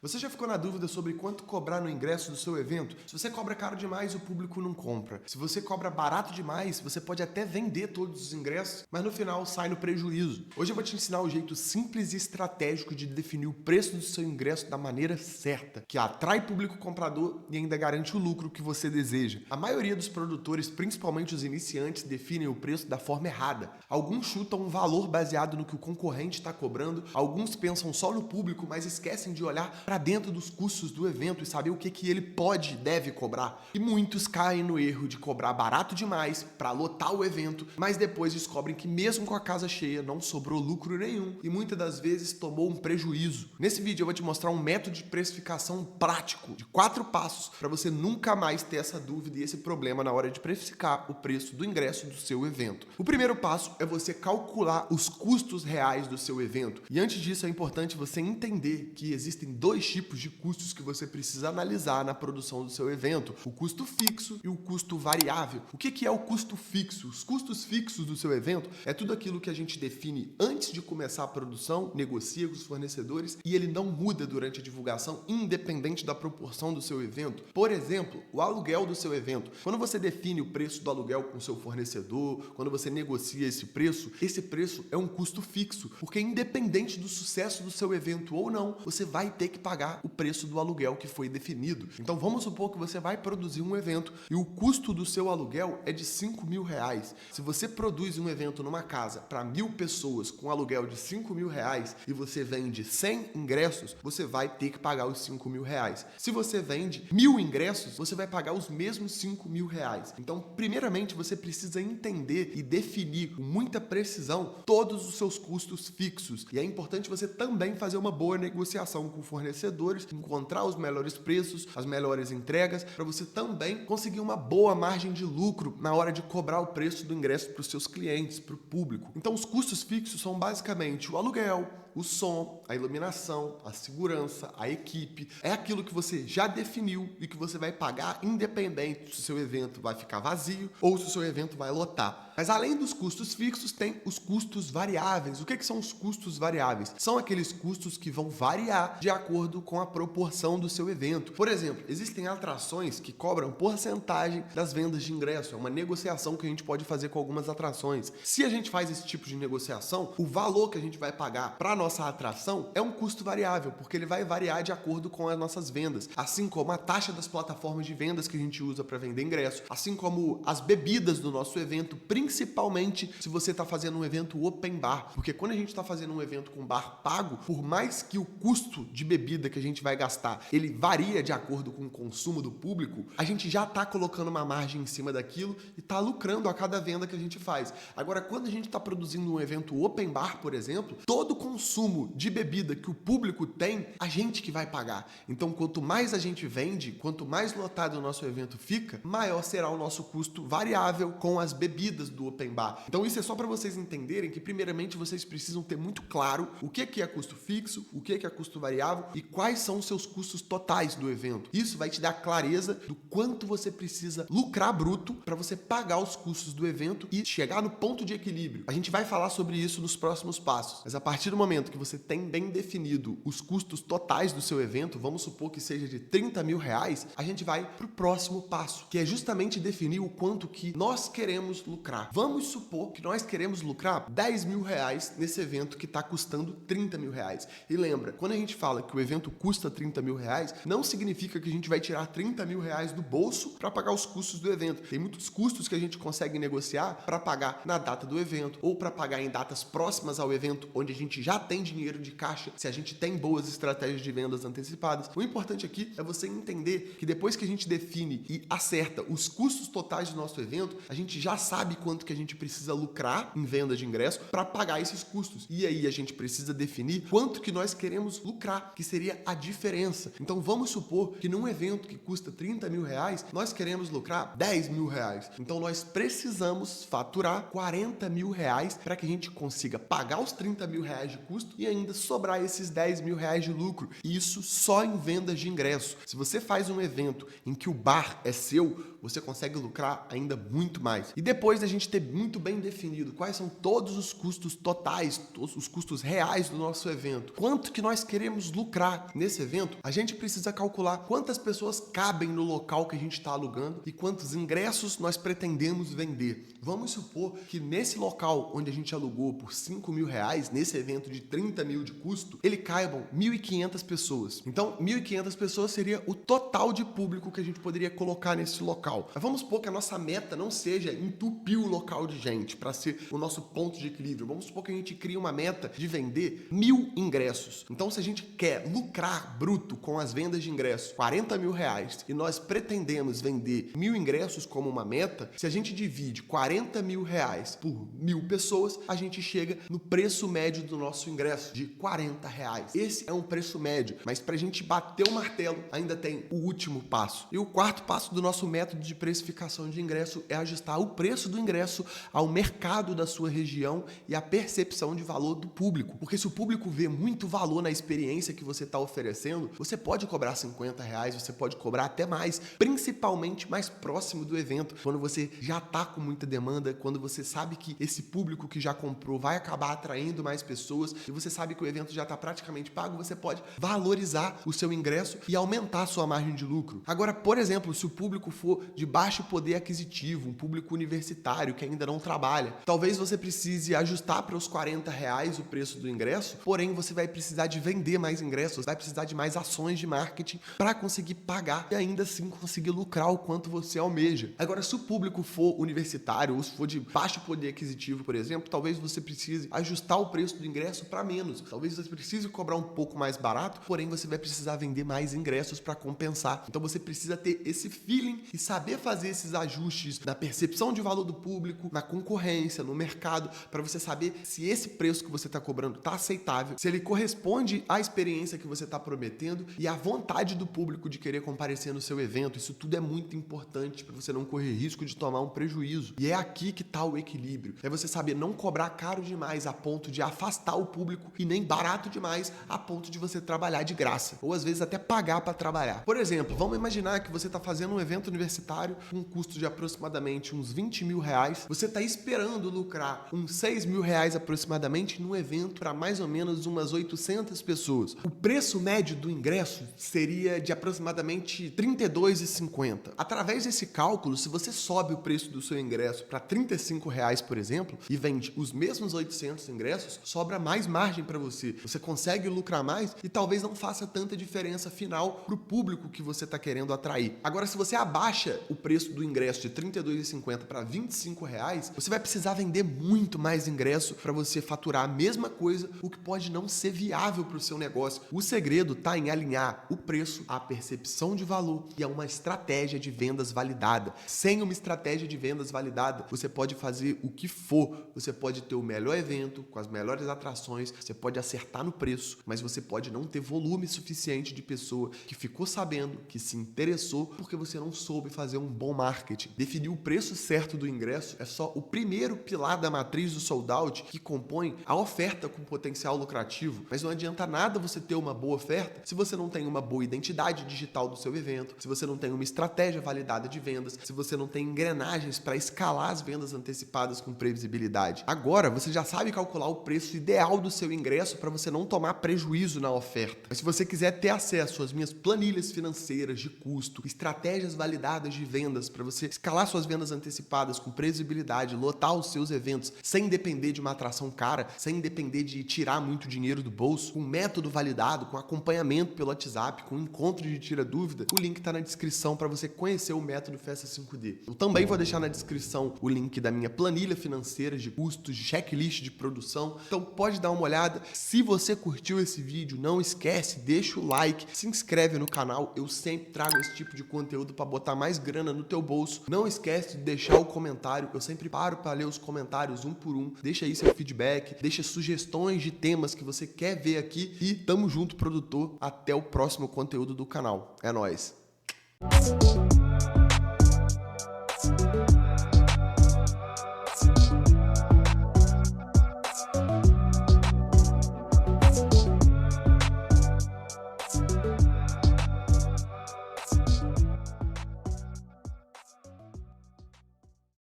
Você já ficou na dúvida sobre quanto cobrar no ingresso do seu evento? Se você cobra caro demais, o público não compra. Se você cobra barato demais, você pode até vender todos os ingressos, mas no final sai no prejuízo. Hoje eu vou te ensinar o jeito simples e estratégico de definir o preço do seu ingresso da maneira certa, que atrai público comprador e ainda garante o lucro que você deseja. A maioria dos produtores, principalmente os iniciantes, definem o preço da forma errada. Alguns chutam um valor baseado no que o concorrente está cobrando, alguns pensam só no público, mas esquecem de olhar para dentro dos custos do evento e saber o que ele pode e deve cobrar. E muitos caem no erro de cobrar barato demais para lotar o evento, mas depois descobrem que mesmo com a casa cheia não sobrou lucro nenhum e muitas das vezes tomou um prejuízo. Nesse vídeo eu vou te mostrar um método de precificação prático de 4 passos para você nunca mais ter essa dúvida e esse problema na hora de precificar o preço do ingresso do seu evento. O primeiro passo é você calcular os custos reais do seu evento. E antes disso é importante você entender que existem dois tipos de custos que você precisa analisar na produção do seu evento: o custo fixo e o custo variável. O que é o custo fixo? Os custos fixos do seu evento é tudo aquilo que a gente define antes de começar a produção, negocia com os fornecedores e ele não muda durante a divulgação, independente da proporção do seu evento. Por exemplo, o aluguel do seu evento. Quando você define o preço do aluguel com o seu fornecedor, quando você negocia esse preço é um custo fixo, porque independente do sucesso do seu evento ou não, você vai ter que pagar o preço do aluguel que foi definido. Então vamos supor que você vai produzir um evento e o custo do seu aluguel é de R$ 5.000. Se você produz um evento numa casa para 1.000 pessoas com aluguel de R$ 5.000 e você vende 100 ingressos, você vai ter que pagar os R$ 5.000. Se você vende 1.000 ingressos, você vai pagar os mesmos R$ 5.000. Então, primeiramente, você precisa entender e definir com muita precisão todos os seus custos fixos. E é importante você também fazer uma boa negociação com fornecedores, encontrar os melhores preços, as melhores entregas, para você também conseguir uma boa margem de lucro na hora de cobrar o preço do ingresso para os seus clientes, para o público. Então, os custos fixos são basicamente o aluguel, o som, a iluminação, a segurança, a equipe. É aquilo que você já definiu e que você vai pagar independente se o seu evento vai ficar vazio ou se o seu evento vai lotar. Mas além dos custos fixos, tem os custos variáveis. O que são os custos variáveis? São aqueles custos que vão variar de acordo com a proporção do seu evento. Por exemplo, existem atrações que cobram porcentagem das vendas de ingresso. É uma negociação que a gente pode fazer com algumas atrações. Se a gente faz esse tipo de negociação, o valor que a gente vai pagar para a nossa atração é um custo variável, porque ele vai variar de acordo com as nossas vendas. Assim como a taxa das plataformas de vendas que a gente usa para vender ingresso, assim como as bebidas do nosso evento, principalmente se você está fazendo um evento open bar. Porque quando a gente está fazendo um evento com bar pago, por mais que o custo de bebida que a gente vai gastar, ele varia de acordo com o consumo do público, a gente já está colocando uma margem em cima daquilo e está lucrando a cada venda que a gente faz. Agora, quando a gente está produzindo um evento open bar, por exemplo, todo o consumo de bebida que o público tem, a gente que vai pagar. Então, quanto mais a gente vende, quanto mais lotado o nosso evento fica, maior será o nosso custo variável com as bebidas do open bar. Então, isso é só para vocês entenderem que, primeiramente, vocês precisam ter muito claro o que é custo fixo, o que é custo variável e quais são os seus custos totais do evento. Isso vai te dar clareza do quanto você precisa lucrar bruto para você pagar os custos do evento e chegar no ponto de equilíbrio. A gente vai falar sobre isso nos próximos passos, mas a partir do momento que você tem bem definido os custos totais do seu evento, vamos supor que seja de R$ 30.000, a gente vai para o próximo passo, que é justamente definir o quanto que nós queremos lucrar. Vamos supor que nós queremos lucrar R$ 10.000 nesse evento que está custando R$ 30.000. E lembra, quando a gente fala que o evento custa R$ 30.000, não significa que a gente vai tirar R$ 30.000 do bolso para pagar os custos do evento. Tem muitos custos que a gente consegue negociar para pagar na data do evento ou para pagar em datas próximas ao evento, onde a gente já tem dinheiro de caixa, se a gente tem boas estratégias de vendas antecipadas. O importante aqui é você entender que depois que a gente define e acerta os custos totais do nosso evento, a gente já sabe quanto que a gente precisa lucrar em venda de ingresso para pagar esses custos. E aí a gente precisa definir quanto que nós queremos lucrar, que seria a diferença. Então vamos supor que num evento que custa R$ 30.000, nós queremos lucrar R$ 10.000. Então nós precisamos faturar R$ 40.000 para que a gente consiga pagar os R$ 30.000 de custo custo e ainda sobrar esses 10 mil reais de lucro. E isso só em vendas de ingresso. Se você faz um evento em que o bar é seu, você consegue lucrar ainda muito mais. E depois da gente ter muito bem definido quais são todos os custos totais, todos os custos reais do nosso evento, quanto que nós queremos lucrar nesse evento, a gente precisa calcular quantas pessoas cabem no local que a gente está alugando e quantos ingressos nós pretendemos vender. Vamos supor que nesse local onde a gente alugou por 5 mil reais, nesse evento de 30 mil de custo, ele caibam 1.500 pessoas. Então, 1.500 pessoas seria o total de público que a gente poderia colocar nesse local. Mas vamos supor que a nossa meta não seja entupir o local de gente para ser o nosso ponto de equilíbrio. Vamos supor que a gente cria uma meta de vender 1.000 ingressos. Então, se a gente quer lucrar bruto com as vendas de ingressos 40 mil reais e nós pretendemos vender 1.000 ingressos como uma meta, se a gente divide 40 mil reais por 1.000 pessoas, a gente chega no preço médio do nosso ingresso de 40 reais. Esse é um preço médio, mas para a gente bater o martelo, ainda tem o último passo. E o quarto passo do nosso método de precificação de ingresso é ajustar o preço do ingresso ao mercado da sua região e à percepção de valor do público. Porque se o público vê muito valor na experiência que você está oferecendo, você pode cobrar 50 reais, você pode cobrar até mais, principalmente mais próximo do evento, quando você já está com muita demanda, quando você sabe que esse público que já comprou vai acabar atraindo mais pessoas e você sabe que o evento já está praticamente pago, você pode valorizar o seu ingresso e aumentar a sua margem de lucro. Agora, por exemplo, se o público for de baixo poder aquisitivo, um público universitário que ainda não trabalha, talvez você precise ajustar para os 40 reais o preço do ingresso, porém você vai precisar de vender mais ingressos, vai precisar de mais ações de marketing para conseguir pagar e ainda assim conseguir lucrar o quanto você almeja. Agora, se o público for universitário ou se for de baixo poder aquisitivo, por exemplo, talvez você precise ajustar o preço do ingresso para menos. Talvez você precise cobrar um pouco mais barato, porém você vai precisar vender mais ingressos para compensar. Então você precisa ter esse feeling e saber fazer esses ajustes na percepção de valor do público, na concorrência, no mercado, para você saber se esse preço que você está cobrando está aceitável, se ele corresponde à experiência que você está prometendo e à vontade do público de querer comparecer no seu evento. Isso tudo é muito importante para você não correr risco de tomar um prejuízo. E é aqui que está o equilíbrio. É você saber não cobrar caro demais a ponto de afastar o público e nem barato demais a ponto de você trabalhar de graça. Ou às vezes até pagar para trabalhar. Por exemplo, vamos imaginar que você está fazendo um evento universitário com um custo de aproximadamente uns 20 mil reais. Você está esperando lucrar uns 6 mil reais aproximadamente num evento para mais ou menos umas 800 pessoas. O preço médio do ingresso seria de aproximadamente R$ 32,50. Através desse cálculo, se você sobe o preço do seu ingresso para R$ 35 reais, por exemplo, e vende os mesmos 800 ingressos, sobra mais margem para você. Você consegue lucrar mais e talvez não faça tanta diferença final para o público que você está querendo atrair. Agora, se você abaixa o preço do ingresso de R$ 32,50 para R$ 25 reais, você vai precisar vender muito mais ingresso para você faturar a mesma coisa, o que pode não ser viável para o seu negócio. O segredo está em alinhar o preço à percepção de valor e a uma estratégia de vendas validada. Sem uma estratégia de vendas validada, você pode fazer o que for, você pode ter o melhor evento, com as melhores atrações, você pode acertar no preço, mas você pode não ter volume suficiente de pessoa que ficou sabendo, que se interessou, porque você não soube fazer um bom marketing. Definir o preço certo do ingresso é só o primeiro pilar da matriz do sold out que compõe a oferta com potencial lucrativo, mas não adianta nada você ter uma boa oferta se você não tem uma boa identidade digital do seu evento, se você não tem uma estratégia validada de vendas, se você não tem engrenagens para escalar as vendas antecipadas com previsibilidade. Agora, você já sabe calcular o preço ideal do seu ingresso para você não tomar prejuízo na oferta. Mas se você quiser ter acesso às minhas planilhas financeiras de custo, estratégias validadas de vendas para você escalar suas vendas antecipadas com previsibilidade, lotar os seus eventos sem depender de uma atração cara, sem depender de tirar muito dinheiro do bolso, com método validado, com acompanhamento pelo WhatsApp, com encontro de tira dúvida, o link está na descrição para você conhecer o método Festa 5D. Eu também vou deixar na descrição o link da minha planilha financeira de custos, de checklist de produção, então pode dar uma olhada. Se você curtiu esse vídeo, não esquece, deixa o like, se inscreve no canal, eu sempre trago esse tipo de conteúdo para botar mais grana no teu bolso. Não esquece de deixar o comentário, eu sempre paro para ler os comentários um por um, deixa aí seu feedback, deixa sugestões de temas que você quer ver aqui e tamo junto, produtor, até o próximo conteúdo do canal. É nóis!